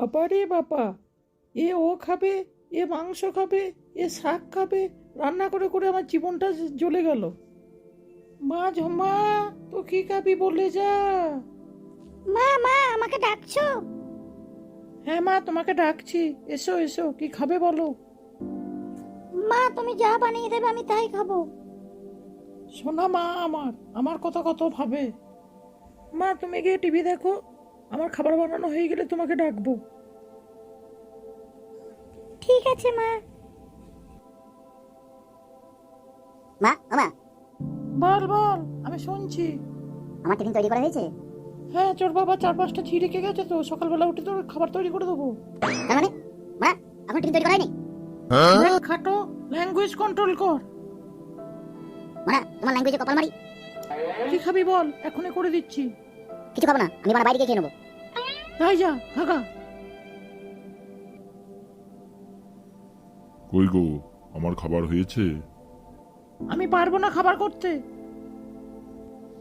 বাবা রে বাবা, এ ও খাবে, এ মাংস খাবে, এ শাক খাবে, রান্না করে করে আমার জীবনটা জ্বলে গেল। মা ঝমা, তো কি খাবি বলে যা। মা মা আমাকে ডাকছো? হ্যাঁ মা, তোমাকে ডাকছি, এসো এসো, কি খাবে বলো। মা তুমি যা বানিয়ে দেবে আমি তাই খাবো। শোনা মা, আমার আমার কথা কত ভাবে। মা তুমি গিয়ে টিভি দেখো, আমার খাবার বানানো হয়ে গেলে তোমাকে ডাকবো। ঠিক আছে মা। মা মা বল বল, আমি শুনছি। আমার টিফিন তৈরি করা হয়েছে? হ্যাঁ, তোর বাবা 4-5টা ছিঁড়ে রেখে গেছে, তো সকালবেলা উঠে তোর খাবার তৈরি করে দেবো। তার মানে মা এখন টিফিন তৈরি করা হয়নি? দেখ খাটো, ল্যাঙ্গুয়েজ কন্ট্রোল কর। মা তোমার ল্যাঙ্গুয়েজে কপাল মারি। কি খাবি বল, এখনই করে দিচ্ছি। কিছু খাবো না, আমি বাইরে গিয়ে খেয়ে নেবো। তাই যা ভাগা। কই গো, আমার খাবার হয়েছে? আমি পারবো না খাবার করতে।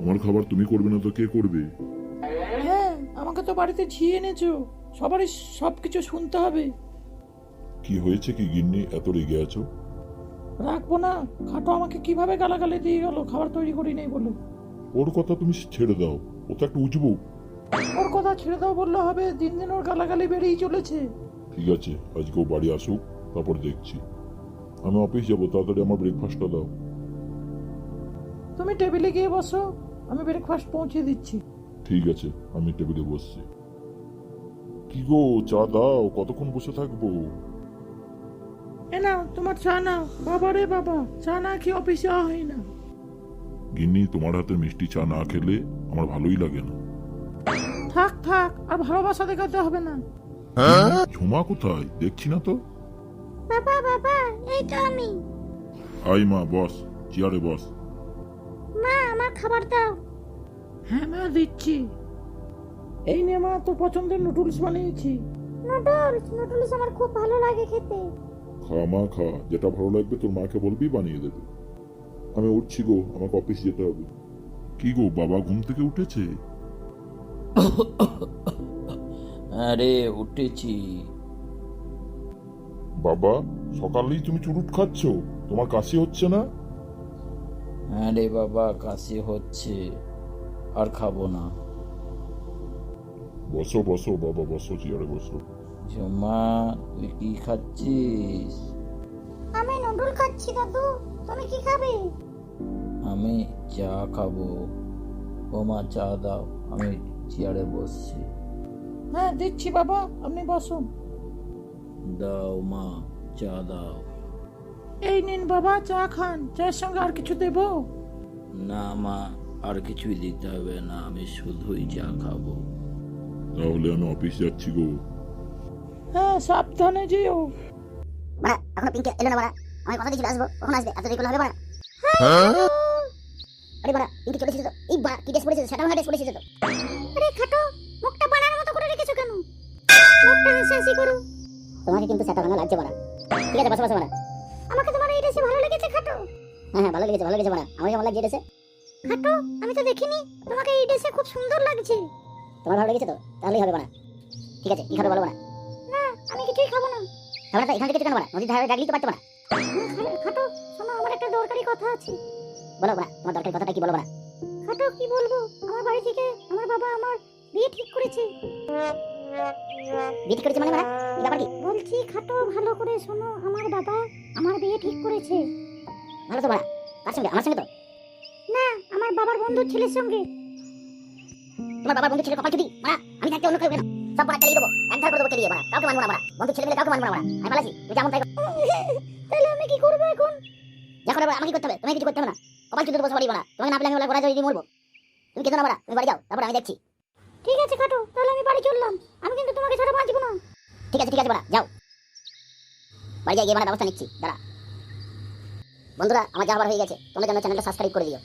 আমার খাবার তুমি করবে না তো কে করবে? হ্যাঁ, আমাকে তো বাড়িতে ঝিয়ে এনেছো, সবারই সবকিছু শুনতে হবে। কি হয়েছে কি গিন্নি, এত রেগে আছো? রাখবো না, খাটো আমাকে কিভাবে গালাগালি দিয়ে গেল খাবার তৈরি করি নেই বলো। ওর কথা তুমি ছেড়ে দাও, ও তো একটা উজবুক। ওর কথা ছেড়ে দাও বললে হবে, দিন দিন ওর গালাগালি বেড়েই চলেছে। ঠিক আছে, আজকে ও বাড়ি আসুক, তারপর দেখছি। আমি অফিস যাবো, তাড়াতাড়ি আমার ব্রেকফাস্টটা দাও। তুমি টেবিলে গিয়ে বসো, আমি ব্রেকফাস্ট পৌঁছে দিচ্ছি। ঠিক আছে, আমি টেবিলে বসছি। কি গো, চা দাও, কতক্ষণ বসে থাকবো? এ নাও তোমার চা নাও। বাবা রে বাবা, চা না খেয়ে অফিসে যাওয়া হয় না। গিন্নি, তোমার হাতে মিষ্টি চা না খেলে আমার ভালোই লাগে না। থাক থাক, আর ভালোবাসা দেখাতে হবে না। ঝুমা কোথায়, দেখছি না তো। বাবা বাবা এই তো আমি। আই মা, বস, চেয়ারে বস। মা আমার খাবার দাও। হ্যাঁ মা, দিচ্ছি। এই নে মা, তোর পছন্দের নুডলস বানিয়েছি। নুডলস আমার খুব ভালো লাগে খেতে। খা মা খা, যেটা ভালো লাগবে তোর মাকে বলবি বানিয়ে দেবে। আমি উঠছি গো, আমাকে অফিস যেতে হবে। কি গো, বাবা ঘুম থেকে উঠেছে? আরে উঠেছি। বাবা, সকালেই তুমি চুরুট খাচ্ছ, তোমার কাশি হচ্ছে না? আরে বাবা, কাশি হচ্ছে, আর খাবো না। বসো বসো বাবা, বসো, চেয়ারে বসো। ঝুমা, তুই কি খাচ্ছিস? আমি নুডল খাচ্ছি দাদু, তুমি কি খাবে? আমি চা খাবো। ও মা, চা দাও, আমি চেয়ারে বসছি। হ্যাঁ দিচ্ছি বাবা, আপনি বসুন। দাও মা, চা দাও। এই নিন বাবা, চা খান। চায়ের সঙ্গে আর কিছু দেবো? না মা, আর কিছুই দিতে হবে না, আমি শুধুই চা খাবো। তাহলে আমি অফিস যাচ্ছি গো। হ্যাঁ, সাবধানে যেও। বাড়া এখনো পিঙ্কে এলো না বাড়া। আমি কথা দিয়েছিল আসবো, কখন আসবে? এত দেরি করলে হবে বাড়া? আরে বাড়া পিঙ্কে চলে এসেছে তো। এই বাড়া কি ড্রেস পরেছে? সেটা ভাঙা ড্রেস পরে এসেছে তো। আরে খাটো, মুখটা বানার মতো করে রেখেছো কেন? মুখটা হাসি করো। তোমাকে কিন্তু সেটা ভাঙা লাগছে বাড়া। ঠিক আছে, বসো বসো বাড়া। আমাকে তোমার এই ড্রেসে ভালো লেগেছে খাটো? হ্যাঁ হ্যাঁ, ভালো লেগেছে বাড়া। আমার কেমন লাগছে ড্রেসে? খাটো, আমি তো দেখিনি, তোমাকে এই ড্রেসে খুব সুন্দর লাগছে। তোমার ভালো লেগেছে তো? তাহলেই হবে বাড়া। ঠিক আছে, কি খাবে বলো বাড়া? না, আমি কিছুই খাবো না। খাবে না তো এখান থেকে কেন বাড়া? নদীর ধারে ডাকলেই তো পারতো বাড়া। খাটো শোনো, আমার একটা দরকারি কথা আছে। বলো বাড়া, তোমার দরকারি কথাটা কি বলো বাড়া? খাটো কি বলবো, আমার বাড়ি থেকে আমার বাবা আমার বিয়ে ঠিক করেছে। বিয়ে ঠিক করেছে মানে বাড়া, কি ব্যাপার কি? বলছি খাটো, ভালো করে শোনো, আমার বাবা আমার বিয়ে ঠিক করেছে। ভালো তো বাড়া, কার সঙ্গে? আমার সঙ্গে তো না, আমার বাবার বন্ধুর ছেলের সঙ্গে। তোমার বাবার বন্ধুর ছেলে কপাল চুদি বাড়া, আমি থাকতে অন্য কেউ কেন? সব বাড়া চালিয়ে দেবো, একধার করে দেবো চালিয়ে বাড়া, কাউকে মানবো না বাড়া। বন্ধুর ছেলে মিলে কাউকে মানবো না বাড়া, আমি বলেছি তুই যেমন তাই কর। তাহলে আমি কি করবো এখন? যা করবো আমাকে করতে হবে, তোমাকে কিছু করতে হবে না। কপাল চুদি বসে বাড়ি বাড়া, তোমাকে না পেলে আমি ওলা গোড়া যদি মরবো। তুমি কেন না বাড়া, তুমি বাড়ি যাও, তারপর আমি দেখছি। ঠিক আছে খাটো, তাহলে আমি বাড়ি চললাম। আমি কিন্তু তোমাকে ছাড়া বাঁচবো না। ঠিক আছে বাড়া, যাও। বাড়ি যাই গিয়ে বাড়া ব্যবস্থা নিচ্ছি, দাঁড়া। বন্ধুরা, আমার যাওয়ার হয়ে গেছে, তোমরা যেন চ্যানেলটা সাবস্ক্রাইব করে দিও।